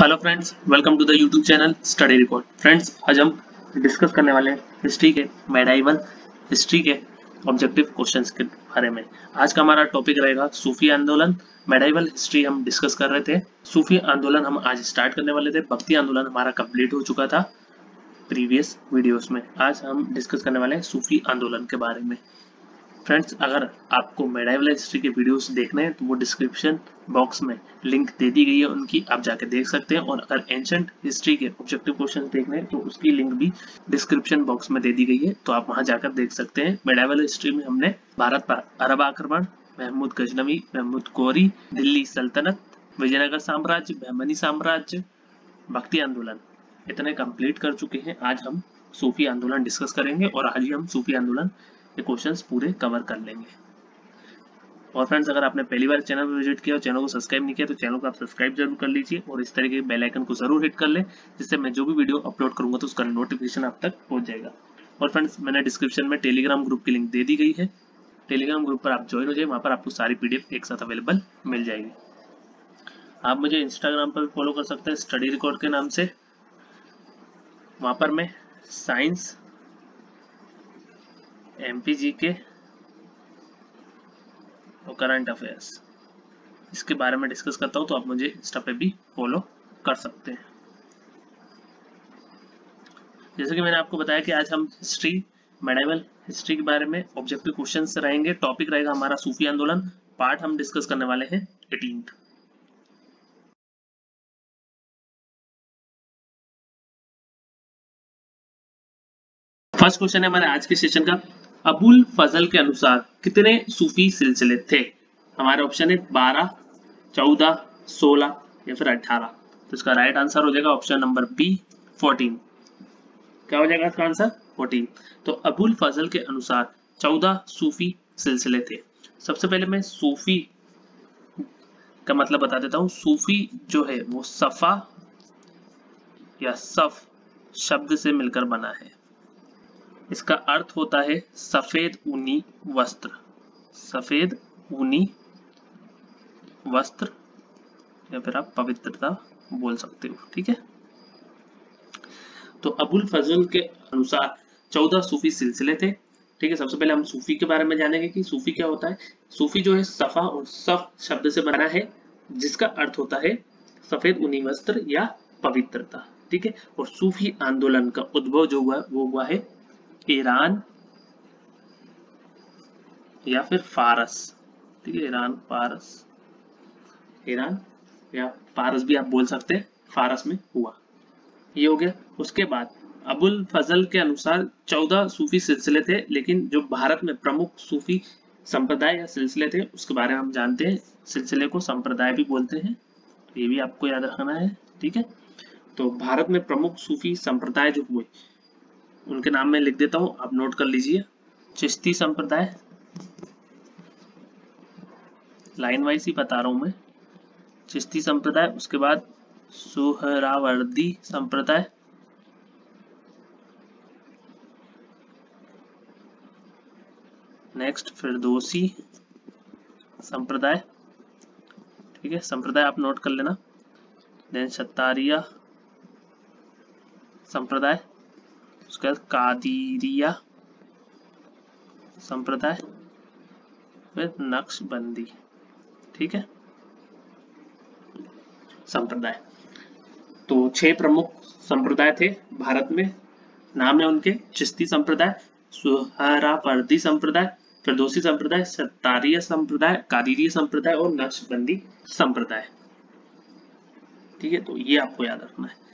Hello friends, welcome to the YouTube channel study record. Friends, आज हम discuss करने वाले हैं हिस्ट्री के मेडाइवल हिस्ट्री के ऑब्जेक्टिव क्वेश्चंस के बारे में। आज का हमारा टॉपिक रहेगा सूफी आंदोलन। मेडाइवल हिस्ट्री हम डिस्कस कर रहे थे। सूफी आंदोलन हम आज स्टार्ट करने वाले थे। भक्ति आंदोलन हमारा कंप्लीट हो चुका था प्रीवियस वीडियोस में। आज हम डिस्कस करने वाले हैं सूफी आंदोलन के बारे में। फ्रेंड्स, अगर आपको मेडाइवल हिस्ट्री के वीडियोस देखने हैं तो वो डिस्क्रिप्शन बॉक्स में लिंक दे दी गई है, उनकी आप जाके देख सकते हैं। और अगर एंशिएंट हिस्ट्री के ऑब्जेक्टिव क्वेश्चन देखने हैं तो उसकी लिंक भी डिस्क्रिप्शन बॉक्स में दे दी गई है, तो आप वहां जाकर देख सकते हैं। मेडाइवल हिस्ट्री में हमने भारत पर अरब आक्रमण, महमूद गजनवी, महमूद गौरी, दिल्ली सल्तनत, विजयनगर साम्राज्य, बहमनी साम्राज्य, भक्ति आंदोलन इतने कंप्लीट कर चुके हैं। आज हम सूफी आंदोलन डिस्कस करेंगे और आज ही हम सूफी आंदोलन के क्वेश्चंस पूरे कवर कर लेंगे। और फ्रेंड्स, अगर आपने पहली बार चैनल पर विजिट किया और चैनल को सब्सक्राइब नहीं किया तो चैनल को आप सब्सक्राइब जरूर कर लीजिए और इस तरह के बेल आइकन को जरूर हिट कर लें, जिससे मैं जो भी वीडियो अपलोड करूंगा तो उसका नोटिफिकेशन आप तक पहुंच जाएगा। और फ्रेंड्स, मैंने डिस्क्रिप्शन में टेलीग्राम ग्रुप की लिंक दे दी गई है। टेलीग्राम ग्रुप पर आप ज्वाइन हो जाए, वहां पर आपको सारी PDF एक साथ अवेलेबल मिल जाएगी। आप मुझे इंस्टाग्राम पर भी फॉलो कर सकते हैं स्टडी रिकॉर्ड के नाम से। वहां पर मैं साइंस, MPGK और करंट अफेयर्स इसके बारे में डिस्कस करता हूं, तो आप मुझे इंस्टा पे भी फॉलो कर सकते हैं। जैसे कि मैंने आपको बताया कि आज हम हिस्ट्री, मेडाइवल हिस्ट्री के बारे में ऑब्जेक्टिव क्वेश्चंस रहेंगे। टॉपिक रहेगा हमारा सूफी आंदोलन। पार्ट हम डिस्कस करने वाले हैं 18। फर्स्ट क्वेश्चन है हमारे आज के सेशन का, अबुल फजल के अनुसार कितने सूफी सिलसिले थे? हमारे ऑप्शन है 12, 14, 16 या फिर 18। तो इसका राइट आंसर हो जाएगा ऑप्शन नंबर बी, 14। क्या हो जाएगा इसका आंसर? 14। तो अबुल फजल के अनुसार 14 सूफी सिलसिले थे। सबसे पहले मैं सूफी का मतलब बता देता हूँ। सूफी जो है वो सफा या सफ शब्द से मिलकर बना है। इसका अर्थ होता है सफेद ऊनी वस्त्र। सफेद ऊनी वस्त्र या फिर आप पवित्रता बोल सकते हो। ठीक है, तो अबुल फजल के अनुसार 14 सूफी सिलसिले थे। ठीक है, सबसे पहले हम सूफी के बारे में जानेंगे कि सूफी क्या होता है। सूफी जो है सफा और सफ शब्द से बना है, जिसका अर्थ होता है सफेद ऊनी वस्त्र या पवित्रता। ठीक है, और सूफी आंदोलन का उद्भव जो हुआ वो हुआ है ईरान या फिर फारस। ठीक है, ईरान, फारस, ईरान या फारस भी आप बोल सकते हैं, फारस में हुआ। ये हो गया। उसके बाद अबुल फजल के अनुसार 14 सूफी सिलसिले थे, लेकिन जो भारत में प्रमुख सूफी संप्रदाय या सिलसिले थे उसके बारे में हम जानते हैं। सिलसिले को संप्रदाय भी बोलते हैं, तो ये भी आपको याद रखना है। ठीक है, तो भारत में प्रमुख सूफी संप्रदाय जो हुए उनके नाम में लिख देता हूं, आप नोट कर लीजिए। चिश्ती संप्रदाय, लाइन वाइज ही बता रहा हूं मैं। चिश्ती संप्रदाय, उसके बाद सुहरावर्दी संप्रदाय, नेक्स्ट फिरदौसी संप्रदाय। ठीक है, संप्रदाय आप नोट कर लेना। देन शतारिया संप्रदाय, उसके बाद कादिरिया संप्रदाय, फिर नक्शबंदी। ठीक है, संप्रदाय। तो 6 प्रमुख संप्रदाय थे भारत में। नाम है उनके चिश्ती संप्रदाय, सुहरावर्दी संप्रदाय, फिरदौसी संप्रदाय, शतारिया संप्रदाय, कादिरिया संप्रदाय और नक्शबंदी संप्रदाय। ठीक है, तो ये आपको याद रखना है।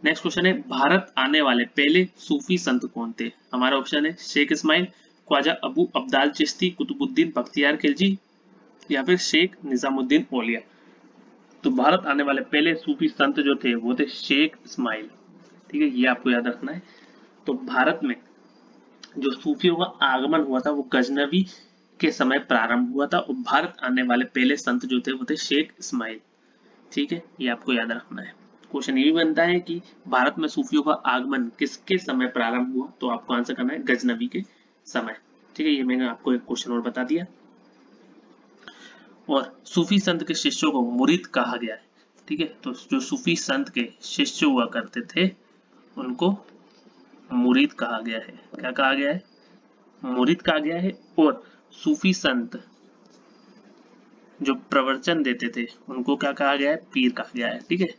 नेक्स्ट क्वेश्चन है, भारत आने वाले पहले सूफी संत कौन थे? हमारा ऑप्शन है शेख इस्माइल, ख्वाजा अबू अब्दाल चिश्ती, कुतुबुद्दीन बख्तियार खिलजी या फिर शेख निजामुद्दीन औलिया। तो भारत आने वाले पहले सूफी संत जो थे वो थे शेख इस्माइल। ठीक है, ये आपको याद रखना है। तो भारत में जो सूफियों का आगमन हुआ था वो गजनवी के समय प्रारंभ हुआ था और भारत आने वाले पहले संत जो थे वो थे शेख इस्माइल। ठीक है, ये आपको याद रखना है। क्वेश्चन ये भी बनता है कि भारत में सूफियों का आगमन किसके समय प्रारंभ हुआ, तो आपको आंसर करना है गजनवी के समय। ठीक है, ये मैंने आपको एक क्वेश्चन और बता दिया। और सूफी संत के शिष्यों को मुरीद कहा गया है। ठीक है। तो जो सूफी संत के शिष्य हुआ करते थे उनको मुरीद कहा गया है। क्या कहा गया है? मुरीद कहा गया है। और सूफी संत जो प्रवचन देते थे उनको क्या कहा गया है? पीर कहा गया है। ठीक है।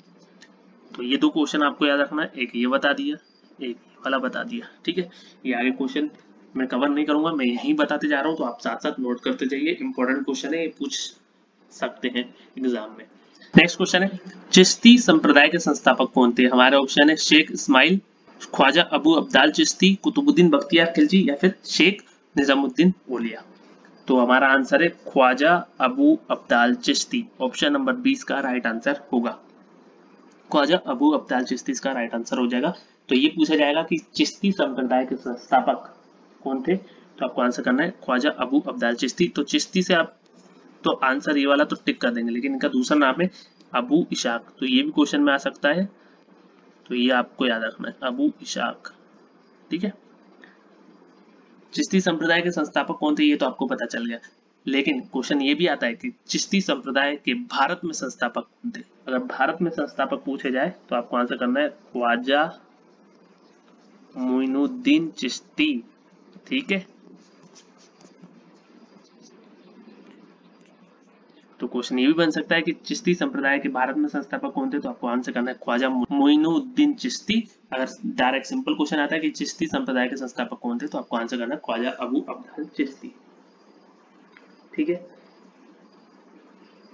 तो ये दो क्वेश्चन आपको याद रखना है, एक ये बता दिया, एक ये वाला बता दिया। ठीक है। ये आगे क्वेश्चन मैं कवर नहीं करूंगा, मैं यहीं बताते जा रहा हूँ, तो आप साथ साथ नोट करते जाइए। इंपॉर्टेंट क्वेश्चन है, ये पूछ सकते हैं एग्जाम में। नेक्स्ट क्वेश्चन है, चिश्ती संप्रदाय के संस्थापक कौन थे? हमारे ऑप्शन है शेख इस्माइल, ख्वाजा अबू अब्दाल चिश्ती, कुतुबुद्दीन बख्तियार खिलजी या फिर शेख निजामुद्दीन औलिया। तो हमारा आंसर है ख्वाजा अबू अब्दाल चिश्ती। ऑप्शन नंबर 20 का राइट आंसर होगा। ख्वाजा अबू अब्दाल चिश्ती इसका राइट आंसर हो जाएगा। तो ये पूछा जाएगा कि चिश्ती संप्रदाय के संस्थापक कौन थे, तो आपको आंसर करना है ख्वाजा अबू अब्दाल चिश्ती। तो चिश्ती से आप तो आंसर ये वाला तो टिक कर देंगे, लेकिन इनका दूसरा नाम है अबू इशाक, तो ये भी क्वेश्चन में आ सकता है, तो ये आपको याद रखना है अबू इशाक। ठीक है। चिश्ती संप्रदाय के संस्थापक कौन थे ये तो आपको पता चल गया, लेकिन क्वेश्चन ये भी आता है कि चिश्ती संप्रदाय के भारत में संस्थापक कौन थे। अगर भारत में संस्थापक पूछे जाए तो आपको आंसर करना है ख्वाजा मोइनुद्दीन चिश्ती। ठीक है। तो क्वेश्चन ये भी बन सकता है कि चिश्ती संप्रदाय के भारत में संस्थापक कौन थे, तो आपको आंसर करना है ख्वाजा मोइनुद्दीन चिश्ती। अगर डायरेक्ट सिंपल क्वेश्चन आता है कि चिश्ती संप्रदाय के संस्थापक कौन थे, तो आपको आंसर करना है ख्वाजा अबू अब्दाल चिश्ती। ठीक है।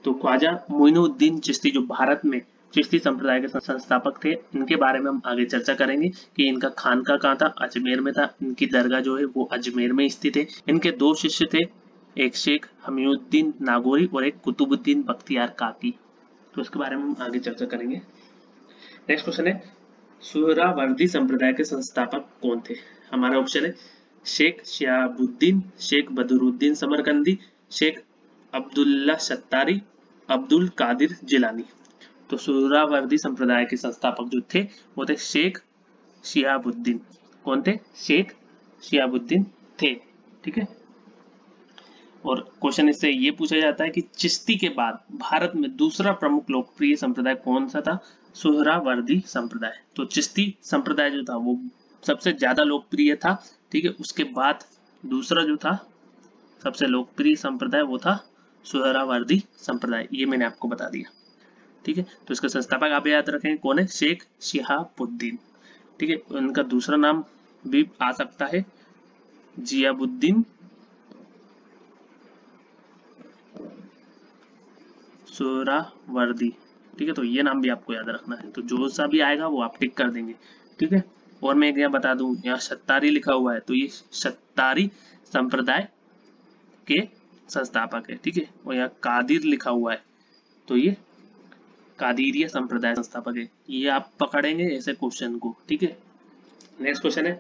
तो ख्वाजा मोइनुद्दीन चिश्ती जो भारत में चिश्ती संप्रदाय के संस्थापक थे, इनके बारे में हम आगे चर्चा करेंगे कि इनका खानका कहाँ था, अजमेर में था। इनकी दरगाह जो है वो अजमेर में स्थित है। इनके दो शिष्य थे, एक शेख हमीउद्दीन नागौरी और एक कुतुबुद्दीन बख्तियार काकी। तो इसके बारे में हम आगे चर्चा करेंगे। नेक्स्ट क्वेश्चन है, सुहरावर्दी संप्रदाय के संस्थापक कौन थे? हमारा ऑप्शन है शेख शिहाबुद्दीन, शेख बदरुद्दीन समरकंदी, शेख अब्दुल्ला सत्तारी, अब्दुल कादिर जिलानी। तो सुहरावर्दी संप्रदाय के संस्थापक जो थे वो थे शेख शिहाबुद्दीन। कौन थे? शेख शिहाबुद्दीन थे। ठीक है। और क्वेश्चन इससे ये पूछा जाता है कि चिश्ती के बाद भारत में दूसरा प्रमुख लोकप्रिय संप्रदाय कौन सा था? सुहरावर्दी संप्रदाय। तो चिश्ती संप्रदाय जो था वो सबसे ज्यादा लोकप्रिय था। ठीक है। उसके बाद दूसरा जो था सबसे लोकप्रिय संप्रदाय वो था सुहरावर्दी संप्रदाय। ये मैंने आपको बता दिया। ठीक है। तो इसका संस्थापक आप याद रखें कौन है? शेख शिहाबुद्दीन। ठीक है। उनका दूसरा नाम भी आ सकता है जियाबुद्दीन सुहरावर्दी। ठीक है। तो ये नाम भी आपको याद रखना है, तो जो सा भी आएगा वो आप टिक कर देंगे। ठीक है। और मैं यहाँ बता दूं, यहाँ सत्तारी लिखा हुआ है तो ये सत्तारी संप्रदाय के संस्थापक है। ठीक है। और यहाँ कादिर लिखा हुआ है तो ये कादिरिया संप्रदाय संस्थापक है। ये आप पकड़ेंगे ऐसे क्वेश्चन को। ठीक है। नेक्स्ट क्वेश्चन है,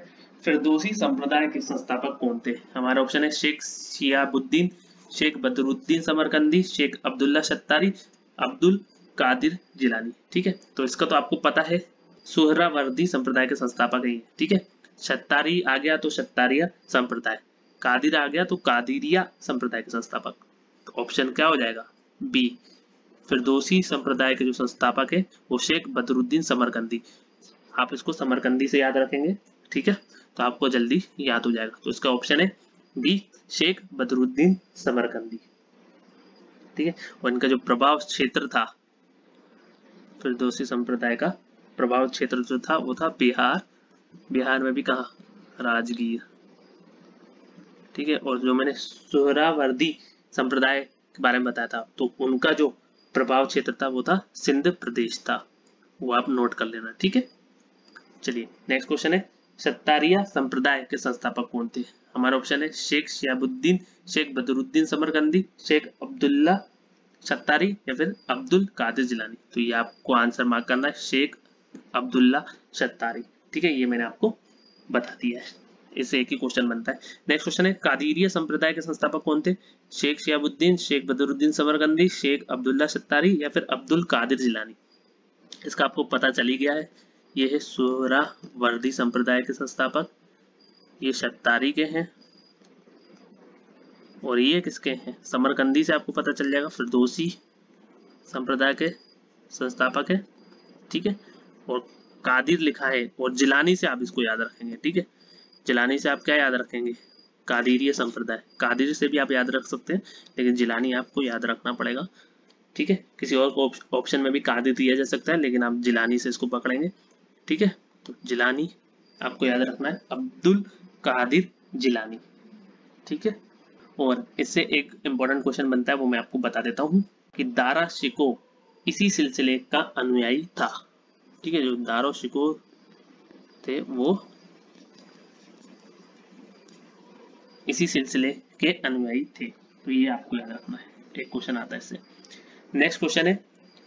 फिरदौसी संप्रदाय के संस्थापक कौन थे? हमारा ऑप्शन है शेख शिहाबुद्दीन, शेख बदरुद्दीन समरकंदी, शेख अब्दुल्ला सत्तारी, अब्दुल कादिर जिलानी। ठीक है। तो इसका तो आपको पता है, सुहरावर्दी संप्रदाय के संस्थापक है। ठीक है। सत्तारी आ गया तो सत्तारिया संप्रदाय, कादिर आ गया तो कादिरिया संप्रदाय के संस्थापक। तो ऑप्शन क्या हो जाएगा? बी। फिरदौसी संप्रदाय के जो संस्थापक है वो शेख बदरुद्दीन समरकंदी। आप इसको समरकंदी से याद रखेंगे। ठीक है। तो आपको जल्दी याद हो जाएगा। तो इसका ऑप्शन है बी, शेख बदरुद्दीन समरकंदी। ठीक है। और इनका जो प्रभाव क्षेत्र था, फिरदौसी संप्रदाय का प्रभाव क्षेत्र जो था वो था बिहार। बिहार में भी कहा? राजगीर। ठीक है। और जो मैंने सुहरावर्दी संप्रदाय के बारे में बताया था तो उनका जो प्रभाव क्षेत्र था वो था सिंध प्रदेश था, वो आप नोट कर लेना। ठीक है। चलिए नेक्स्ट क्वेश्चन है, सत्तारिया संप्रदाय के संस्थापक कौन थे? हमारा ऑप्शन है शेख शिहाबुद्दीन, शेख बदरुद्दीन समरकंदी, शेख अब्दुल्ला सत्तारी या फिर अब्दुल कादिर जिलानी। तो ये आपको आंसर मार्क करना है शेख अब्दुल्ला सत्तारी। ठीक है। ये मैंने आपको बता दिया है, इससे एक ही क्वेश्चन बनता है। नेक्स्ट क्वेश्चन है, कादिरिया संप्रदाय के संस्थापक कौन थे? शेख शिहाबुद्दीन, शेख बदरुद्दीन समरकंदी, शेख अब्दुल्ला सत्तारी या फिर अब्दुल कादिर जिलानी। इसका आपको पता चल ही गया है, ये है सुहरावर्दी संप्रदाय के संस्थापक, ये सत्तारी के हैं और ये किसके हैं? समरकंदी से आपको पता चल जाएगा, फिरदौसी संप्रदाय के संस्थापक है, ठीक है। और कादिर लिखा है, और जिलानी से आप इसको याद रखेंगे, ठीक है। जिलानी से आप क्या याद रखेंगे? कादिरीय संप्रदाय। कादिर से भी आप याद रख सकते हैं, लेकिन जिलानी आपको याद रखना पड़ेगा, ठीक है। किसी और ऑप्शन में भी कादिर दिया जा सकता है, लेकिन आप जिलानी से इसको पकड़ेंगे, ठीक है। तो जिलानी आपको याद रखना है, अब्दुल कादिर जिलानी, ठीक है। और इससे एक इम्पोर्टेंट क्वेश्चन बनता है, वो मैं आपको बता देता हूँ कि दारा शिको इसी सिलसिले का अनुयायी था, ठीक है। जो दारा शिको थे वो इसी सिलसिले के अनुयायी थे, तो ये आपको याद रखना है, एक क्वेश्चन आता है इससे। नेक्स्ट क्वेश्चन है,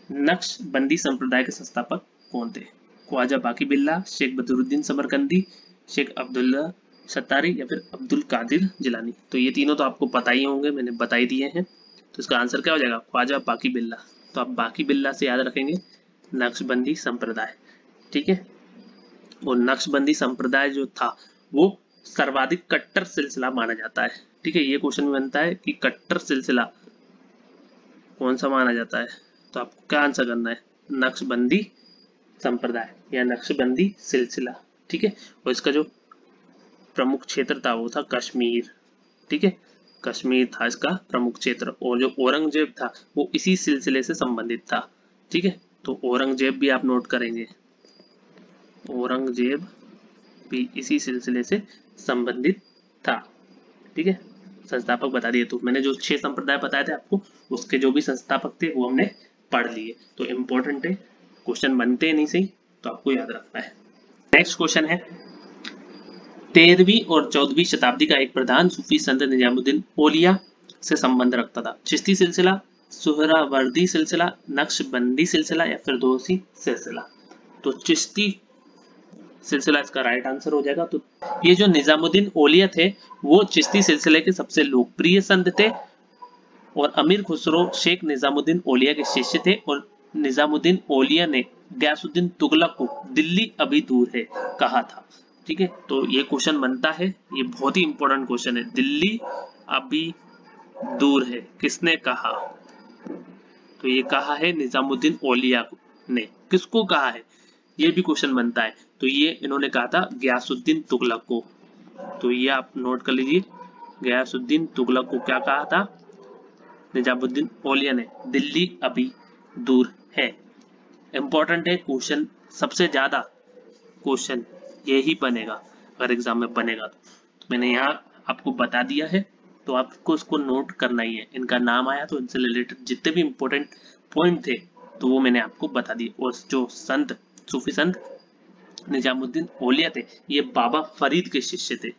नक्शबंदी संप्रदाय के संस्थापक कौन थे? ख्वाजा बाकी बिल्ला, शेख बदरुद्दीन समरकंदी, शेख अब्दुल्ला सत्तारी या फिर अब्दुल कादिर जिलानी। तो ये तीनों तो आपको पता ही होंगे, मैंने बता ही दिए हैं। तो इसका आंसर क्या हो जाएगा? ख्वाजा बाकी बिल्ला। तो आप बाकी बिल्ला से याद रखेंगे नक्शबंदी संप्रदाय, ठीक है। और नक्शबंदी संप्रदाय जो था वो सर्वाधिक कट्टर सिलसिला माना जाता है, ठीक है। ये क्वेश्चन भी बनता है कि कट्टर सिलसिला कौन सा माना जाता है, तो आपको क्या आंसर करना है? नक्शबंदी संप्रदाय या नक्शबंदी सिलसिला, ठीक है। और इसका जो प्रमुख क्षेत्र था वो था कश्मीर, ठीक है। कश्मीर था इसका प्रमुख क्षेत्र, और जो औरंगजेब था वो इसी सिलसिले से संबंधित था, ठीक है। तो औरंगजेब भी आप नोट करेंगे, औरंगजेब भी इसी सिलसिले से संबंधित था, ठीक है। संस्थापक बता दिए। तो मैंने जो 6 संप्रदाय बताए थे आपको, उसके जो भी संस्थापक थे वो हमने पढ़ लिए। तो इम्पोर्टेंट है, क्वेश्चन बनते हैं नहीं सही, तो आपको याद रखना है। नेक्स्ट क्वेश्चन है, 13वीं और 14वीं शताब्दी का एक प्रधान सूफी संत निजामुद्दीन औलिया से संबंध रखता था। चिश्ती सिलसिला, सुहरावर्दी सिलसिला, नक्शबंदी सिलसिला या फिरदौसी सिलसिला। तो चिश्ती सिलसिला इसका राइट आंसर हो जाएगा। तो ये जो निजामुद्दीन औलिया थे वो चिश्ती सिलसिले के सबसे लोकप्रिय संत थे, और अमीर खुसरो शेख निजामुद्दीन औलिया के शिष्य थे। और निजामुद्दीन औलिया ने गयासुद्दीन तुगलक को दिल्ली अभी दूर है कहा था, ठीक है। तो ये क्वेश्चन बनता है, ये बहुत ही इंपॉर्टेंट क्वेश्चन है, दिल्ली अभी दूर है किसने कहा? तो ये कहा है निजामुद्दीन औलिया ने। किसको कहा है, ये भी क्वेश्चन बनता है। तो ये इन्होंने कहा था गयासुद्दीन तुगलक को। तो ये आप नोट कर लीजिए, गयासुद्दीन तुगलक को क्या कहा था निजामुद्दीन औलिया ने? दिल्ली अभी दूर है। इंपॉर्टेंट है क्वेश्चन, सबसे ज्यादा क्वेश्चन यही बनेगा अगर एग्जाम में बनेगा तो मैंने यहाँ आपको बता दिया है, तो आपको इसको नोट करना ही है। इनका नाम आया तो इनसे रिलेटेड जितने भी इंपॉर्टेंट पॉइंट थे तो वो मैंने आपको बता दिए। और जो संत सूफी संत निजामुद्दीन औलिया थे ये बाबा फरीद के शिष्य थे।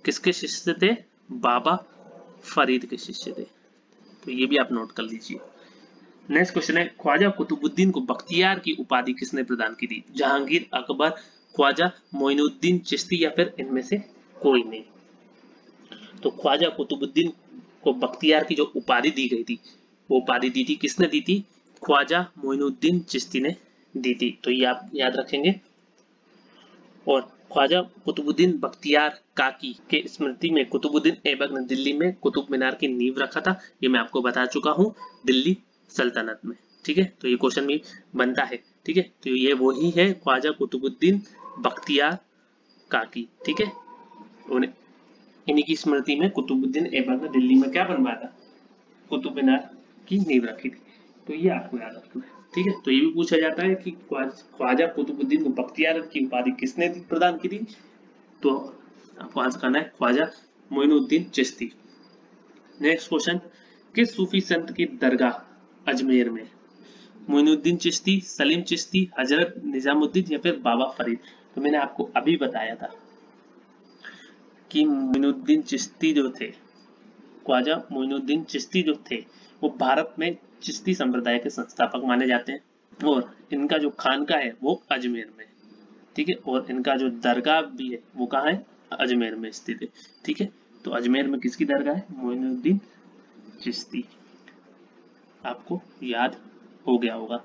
किसके शिष्य थे? बाबा फरीद के शिष्य थे। तो ये भी आप नोट कर लीजिए। नेक्स्ट क्वेश्चन है, ख्वाजा कुतुबुद्दीन को बख्तियार की उपाधि किसने प्रदान की थी? जहांगीर, अकबर, ख्वाजा मोइनुद्दीन चिश्ती या फिर इनमें से कोई नहीं। तो ख्वाजा कुतुबुद्दीन को बख्तियार की जो उपाधि दी गई थी वो उपाधि दी थी किसने दी थी? ख्वाजा मोइनुद्दीन चिश्ती ने दी थी। तो ये आप याद रखेंगे। और ख्वाजा कुतुबुद्दीन बख्तियार काकी के स्मृति में कुतुबुद्दीन ऐबक ने दिल्ली में कुतुब मीनार की नींव रखा था। ये मैं आपको बता चुका हूँ, दिल्ली सल्तनत में, ठीक है। तो ये क्वेश्चन भी बनता है, ठीक है। तो ये वही है ख्वाजा कुतुबुद्दीन बख्तियार काकी, ठीक है। इन्हीं की स्मृति में कुतुबुद्दीन ऐबक ने दिल्ली में क्या बनवाया था? कुतुब मीनार की नींव रखी थी। तो ये आपको याद रखना है, ठीक है। तो ये भी पूछा जाता है कि ख्वाजा कुतुबुद्दीन बख्तियार की उपाधि किसने प्रदान की थी? तो आपको आंसर करना है ख्वाजा मोइनुद्दीन चिश्ती। नेक्स्ट क्वेश्चन, किस सूफी संत की दरगाह अजमेर में? मोइनुद्दीन चिश्ती, सलीम चिश्ती, हजरत निजामुद्दीन या फिर बाबा फरीद? तो मैंने आपको अभी बताया था कि मोइनुद्दीन चिश्ती जो थे, ख्वाजा मोइनुद्दीन चिश्ती जो थे वो भारत में चिश्ती संप्रदाय के संस्थापक माने जाते हैं। और इनका जो खानका है वो अजमेर में, ठीक है। और इनका जो दरगाह भी है वो कहाँ है? अजमेर में स्थित है, ठीक है। तो अजमेर में किसकी दरगाह है? मोइनुद्दीन चिश्ती। आपको याद हो गया होगा।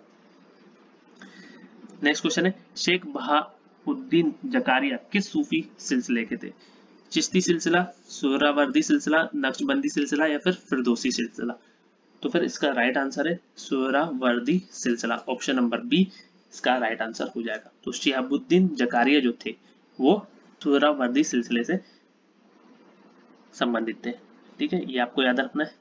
नेक्स्ट क्वेश्चन है, शेख बहाउद्दीन जकारिया किस सूफी सिलसिले के थे? चिश्ती सिलसिला, सुहरावर्दी सिलसिला, नक्शबंदी सिलसिला या फिर फिरदौसी सिलसिला? तो फिर इसका राइट आंसर है सुहरावर्दी सिलसिला, ऑप्शन नंबर बी इसका राइट आंसर हो जाएगा। तो शिहाबुद्दीन जकारिया जो थे वो सुहरावर्दी सिलसिले से संबंधित थे। ठीक है, ये आपको याद रखना है।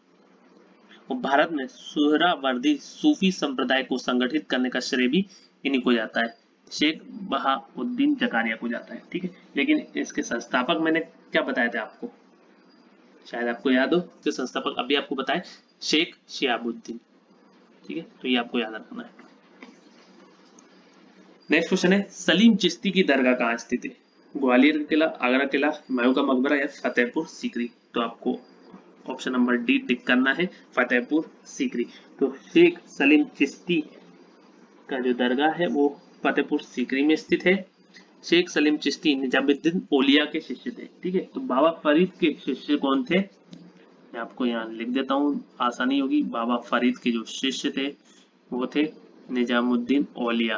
और भारत में सुहरावर्दी सूफी संप्रदाय को संगठित करने का श्रेय भी इन्हीं को जाता है, शेख बहाउद्दीन जकारिया को जाता है। ठीक है, लेकिन इसके संस्थापक मैंने क्या बताया था आपको, शायद आपको याद हो, इसके संस्थापक अभी आपको बताए शेख शिहाबुद्दीन। ठीक है, तो ये आपको याद रखना है। नेक्स्ट क्वेश्चन है सलीम चिश्ती की दरगाह कहाँ स्थित है? ग्वालियर का किला, आगरा किला, हुमायूं का मकबरा या फतेहपुर सीकरी? तो आपको ऑप्शन नंबर डी टिक करना है, फतेहपुर सीकरी। तो शेख सलीम चिश्ती का जो दरगाह है वो फतेहपुर सीकरी में स्थित है। शेख सलीम चिश्ती निजामुद्दीन औलिया के शिष्य थे। ठीक है, तो बाबा फरीद के शिष्य कौन थे? मैं आपको यहाँ लिख देता हूँ, आसानी होगी। बाबा फरीद के जो शिष्य थे वो थे निजामुद्दीन औलिया,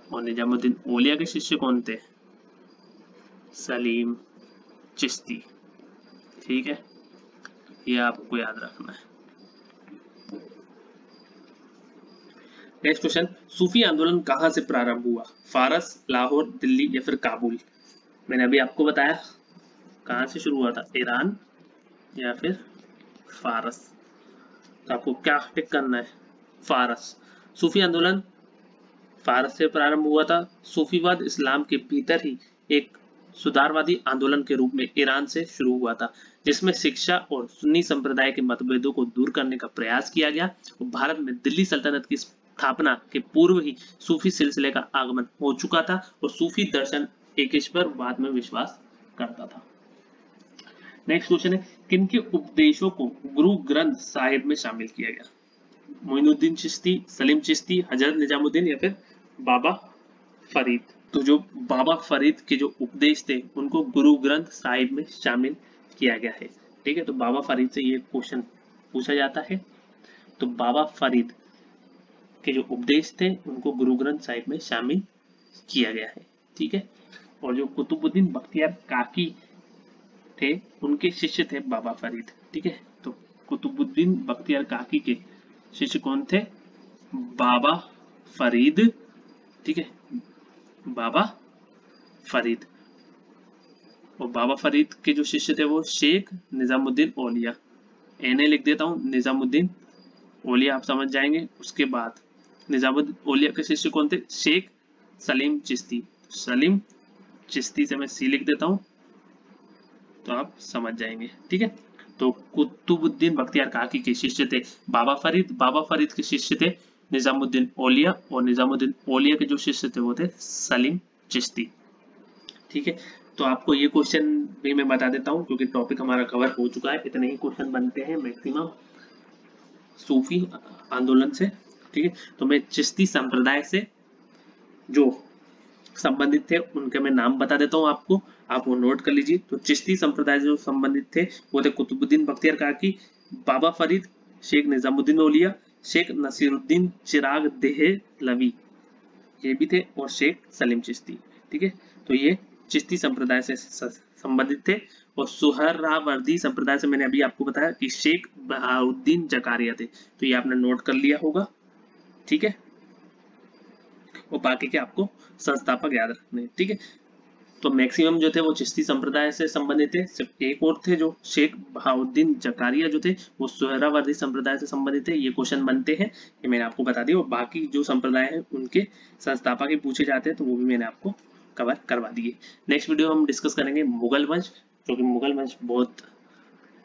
और निजामुद्दीन औलिया के शिष्य कौन थे? सलीम चिश्ती। ठीक है, ये आपको याद रखना है। नेक्स्ट क्वेश्चन, सूफी आंदोलन कहां से प्रारंभ हुआ? फारस, लाहौर, दिल्ली या फिर काबुल? मैंने अभी आपको बताया कहां से शुरू हुआ था, ईरान या फिर फारस। तो आपको क्या टिक करना है? फारस। सूफी आंदोलन फारस से प्रारंभ हुआ था। सूफीवाद इस्लाम के भीतर ही एक सुधारवादी आंदोलन के रूप में ईरान से शुरू हुआ था, जिसमें शिक्षा और सुन्नी संप्रदाय के मतभेदों को दूर करने का प्रयास किया गया। भारत में दिल्ली सल्तनत की स्थापना के पूर्व ही सूफी सिलसिले का आगमन हो चुका था और सूफी दर्शन एकेश्वरवाद में विश्वास करता था। नेक्स्ट क्वेश्चन है किनके उपदेशों को गुरु ग्रंथ साहिब में शामिल किया गया? मोइनुद्दीन चिश्ती, सलीम चिश्ती, हजरत निजामुद्दीन या फिर बाबा फरीद? तो जो बाबा फरीद के जो उपदेश थे उनको गुरु ग्रंथ साहिब में शामिल किया गया है। ठीक है, तो बाबा फरीद से ये क्वेश्चन पूछा जाता है। तो बाबा फरीद के जो उपदेश थे उनको गुरु ग्रंथ साहिब में शामिल किया गया है। ठीक है, और जो कुतुबुद्दीन बख्तियार काकी थे उनके शिष्य थे बाबा फरीद। ठीक है, तो कुतुबुद्दीन बख्तियार काकी के शिष्य कौन थे? बाबा फरीद। ठीक है, बाबा फरीद। और बाबा फरीद के जो शिष्य थे वो शेख निजामुद्दीन औलिया, एनए लिख देता हूं, निजामुद्दीन औलिया आप समझ जाएंगे। उसके बाद निजामुद्दीन औलिया के शिष्य कौन थे? शेख सलीम चिश्ती। सलीम चिश्ती से मैं सी लिख देता हूं तो आप समझ जाएंगे। ठीक है, तो कुतुबुद्दीन बख्तियार काकी के शिष्य थे बाबा फरीद, बाबा फरीद के शिष्य थे निजामुद्दीन औलिया, और निजामुद्दीन औलिया के जो शिष्य थे वो थे सलीम चिश्ती। ठीक है, तो आपको ये क्वेश्चन भी मैं बता देता हूं क्योंकि टॉपिक हमारा कवर हो चुका है। इतने ही क्वेश्चन बनते हैं मैक्सिमम सूफी आंदोलन से। ठीक है, तो मैं चिश्ती संप्रदाय से जो संबंधित थे उनके मैं नाम बता देता हूं आपको, आप वो नोट कर लीजिए। तो चिश्ती संप्रदाय जो संबंधित थे वो थे कुतुबुद्दीन बख्तियार काकी, बाबा फरीद, शेख निजामुद्दीन औलिया, शेख नसीरुद्दीन चिराग देहलवी ये भी थे, और शेख सलीम चिश्ती। ठीक है, तो ये चिश्ती संप्रदाय से संबंधित थे। और सुहरावर्दी संप्रदाय से मैंने अभी आपको बताया कि शेख बहाउद्दीन जकारिया थे, तो ये आपने नोट कर लिया होगा। ठीक है, और बाकी के आपको संस्थापक याद रखने। ठीक है, तो मैक्सिमम जो थे वो चिश्ती संप्रदाय से संबंधित थे। सिर्फ एक और थे जो शेख बहाउद्दीन जकारिया जो थे वो सुहरावर्दी संप्रदाय से संबंधित थे। ये क्वेश्चन बनते हैं, ये मैंने आपको बता दिया। और बाकी जो संप्रदाय है उनके संस्थापक ही पूछे जाते हैं, तो वो भी मैंने आपको कवर करवा दिए। नेक्स्ट वीडियो हम डिस्कस करेंगे मुगल वंश, क्योंकि मुगल वंश बहुत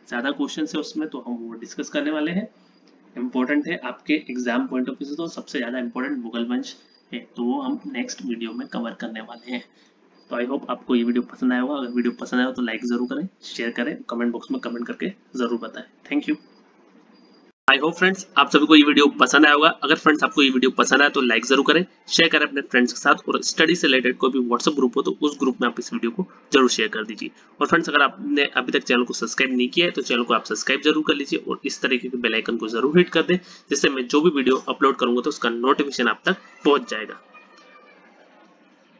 ज्यादा क्वेश्चन है उसमें, तो हम वो डिस्कस करने वाले हैं। इंपॉर्टेंट है आपके एग्जाम पॉइंट ऑफ व्यू से, तो सबसे ज्यादा इंपॉर्टेंट मुगल वंश है, तो वो हम नेक्स्ट वीडियो में कवर करने वाले हैं। तो आई होप आपको ये वीडियो पसंद आया होगा। अगर वीडियो पसंद आया हो तो लाइक जरूर करें, शेयर करें, कमेंट बॉक्स में कमेंट करके जरूर बताएं। Thank you. I hope friends आप सभी को ये वीडियो पसंद आया होगा। अगर फ्रेंड्स आपको ये वीडियो पसंद आया तो लाइक जरूर करें, शेयर करें अपने फ्रेंड्स के साथ, और स्टडी से रिलेटेड कोई भी व्हाट्सएप ग्रुप हो तो उस ग्रुप में आप इस वीडियो को जरूर शेयर कर दीजिए। और फ्रेंड्स अगर आपने अभी तक चैनल को सब्सक्राइब नहीं किया है तो चैनल को आप सब्सक्राइब जरूर कर लीजिए, और इस तरीके के बेल आइकन को जरूर हिट कर दें, जिससे मैं जो भी वीडियो अपलोड करूंगा तो उसका नोटिफिकेशन आप तक पहुंच जाएगा।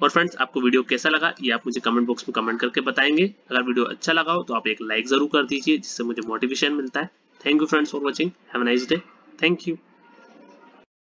और फ्रेंड्स आपको वीडियो कैसा लगा ये आप मुझे कमेंट बॉक्स में कमेंट करके बताएंगे। अगर वीडियो अच्छा लगा हो तो आप एक लाइक जरूर कर दीजिए, जिससे मुझे मोटिवेशन मिलता है। Thank you friends for watching, have a nice day, thank you.